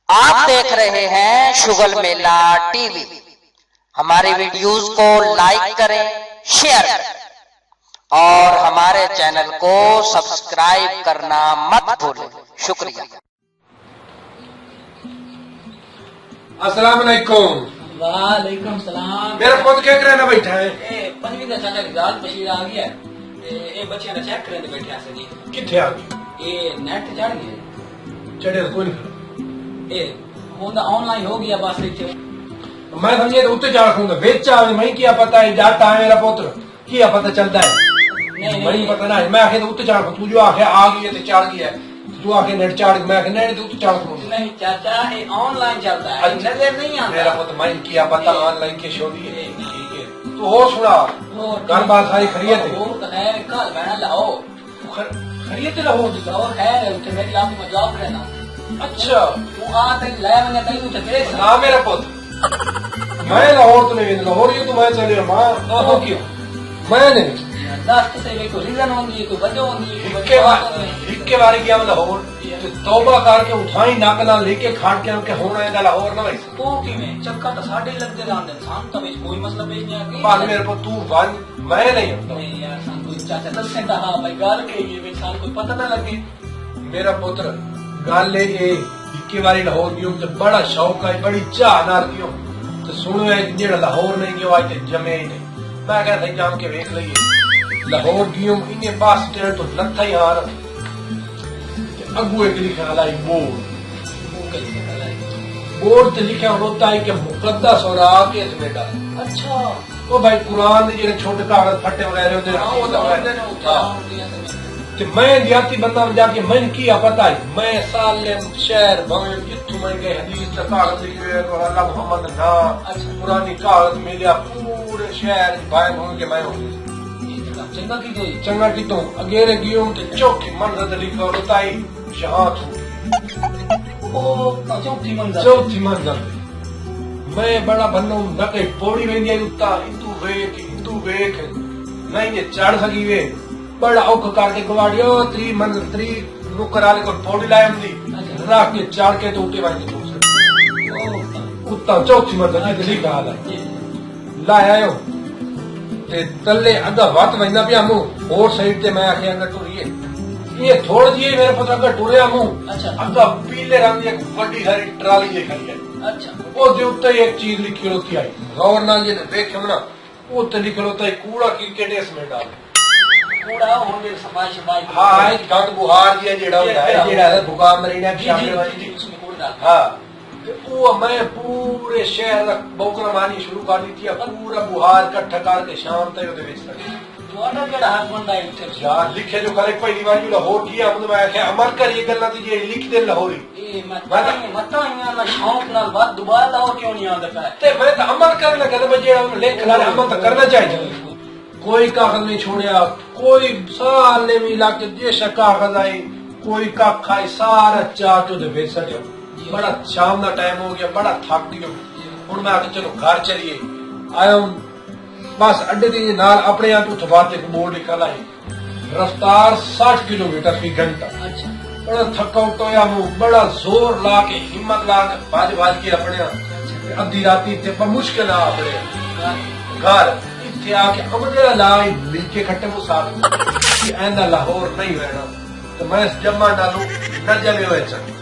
आप देख रहे हैं शुगल मेला टीवी। हमारी वीडियोस को लाइक करें, शेयर करें और हमारे चैनल को सब्सक्राइब करना मत भूलें। शुक्रिया। अस्सलाम वालेकुम। वालेकुम सलाम। मेरा पुत क्या करना बैठा है? पंजवीं का चाचा रिजल्ट बशीर आ गया है। बच्चे का चेक करने बैठे हैं जी। किथे आ गई? ये नेट चढ़ गया। चढ़े तो कोई नहीं। होंदा ऑनलाइन हो गया बस इथे। मैं समझे तो उत्ते जा रखूंगा बेच आवे मैं क्या पता है डाटा है मेरा पुत्र क्या पता चलता है। नहीं नहीं पता ना मैं आखे तो उत्ते जा रखूं तू जो आखे आ गई है तो चढ़ गया तू आखे नेट चढ़ मैं आखे नेट तो उत्ते चढ़ रखूंगा। नहीं चाचा ये ऑनलाइन चलता है, नजर नहीं आता। मेरा पुत्र मैं क्या पता ऑनलाइन के शो दी है। ठीक है तो हो सुना घर बात सारी खरीद है। वो तो है कल बना लाओ खरीद लाहौर दी लाओ है उठे मेरी लाभ में जॉब रहना। अच्छा तू आ ते ले मैंने कहीं उठे करे ना मेरा पुत्र मैं लाहौर तो नहीं लाहौर ये तो मैं चले मां तो क्यों मैं नहीं दस से कोई रीजन होंगी कोई वजह होंगी हिक्के बारी गया लाहौर तो तौबा करके उठाई नाक ना लेके खाट के होना है लाहौर ना भाई तो कि में चक्का तो साढ़े लगते रहते इंसान तो कोई मतलब नहीं है बात मेरे को तू वन मैं नहीं नहीं यार सान कोई चाचा दस से कहा भाई गाल के ये इंसान कोई पता ना लगे। मेरा पुत्र गल ये हिक्के बारी लाहौर गयो तो बड़ा शौक है बड़ी चाह नाल गयो तो सुनो है जेड़ा लाहौर नहीं गयो आज ते जमे ही नहीं मैं कहता था जाम के देख लइए लाहौर गयो इने पास तेरे तो लथा ही हार अगू एक लिखा लाई बोर्ड ते लिखा होता है कि मुकद्दस और आके इसमें डाल। अच्छा वो भाई कुरान के जो छोटे कागज फटे वगैरह होते हैं ते मैं जाती बंदा जाके मैंने किया पता है मैं सालेम शहर भवन जितू मैं गए हदीस का कागज लिखे अल्लाह मोहम्मद ना पुरानी कागज मिले पूरे शहर भाई भवन के मैं चंगा की तो अगेरे गियो ते चौथी मंजिल लिखा होता है शहाद चौथी मंजिल मैं बड़ा बनो न कहीं पौड़ी वेंदी आई उता तू वेख नहीं ये चढ़ सकी वे बड़ा औख करके गवाड़ियो त्री मंजिल त्री नुकर वाले को पौड़ी लाए हमदी रख के चढ़ के तो उठे वाली दूसरे उता चौथी मंजिल की लिखा हाल है लाया आयो ते तले अद्धा वत वंदा पिया मु और साइड ते मैं आखे अंदर टुरिए ये थोड़ जी मेरे पुत्र अगर टुरिया मु अच्छा अद्धा पीले रंग की एक बड़ी सारी ट्राली जे खड़ी है। अच्छा वो दे उत्ते एक चीज लिखी होती है गौर नाल जे देखे ना वो ते लिखल होता है कूड़ा क्रिकेट इसमें डाल कूड़ा होंगे सफाई शफाई हां एक गंद बुहार जी जेड़ा होता है जेड़ा बुखार मरीना शामिल वाली उसमें कूड़ा डाल। हां वो मैं पूरे शहर बोकरा मानी शुरू कर दी थी पूरा बुहार इकट्ठा करके शाम तक ਉਹਦੇ ਵਿੱਚ सके तो अंदर केड़ा हाथ बनदा है उठे यार लिखे जो करे पहली बार जो लाहौर की हम मैं आखे अमर कर ये गल्ला ती जेड़ी लिख दे लाहौरी ए मता ना शौक नाल बाद दोबारा लाओ क्यों नहीं आंदा पे ते मैं तो अमल करने लगा मैं जेड़ा लिख ला अमल तो करना चाहिए कोई कागज नहीं छोड़या कोई साल ने भी लाके जैसा कागज आई कोई काखा आई सारा चाट ਉਹਦੇ ਵਿੱਚ सटियो बड़ा शाम का टाइम हो गया बड़ा थक गयो हुन मैं आके चलो घर चलिए आया बस अड्डे दी नाल अपने आप उठ बात एक बोर्ड लिखा लाई रफ्तार 60 किलोमीटर फी घंटा। अच्छा बड़ा थका उठोया मु बड़ा जोर ला के हिम्मत ला के बाज के अपने अद्धी राती थे पर मुश्किल आ अपने घर इथे आके अमदे लाई मिलके खट्टे मु साथ कि ऐंदा लाहौर नहीं रहना तो मैं जम्मा डालू न जमे हुए चल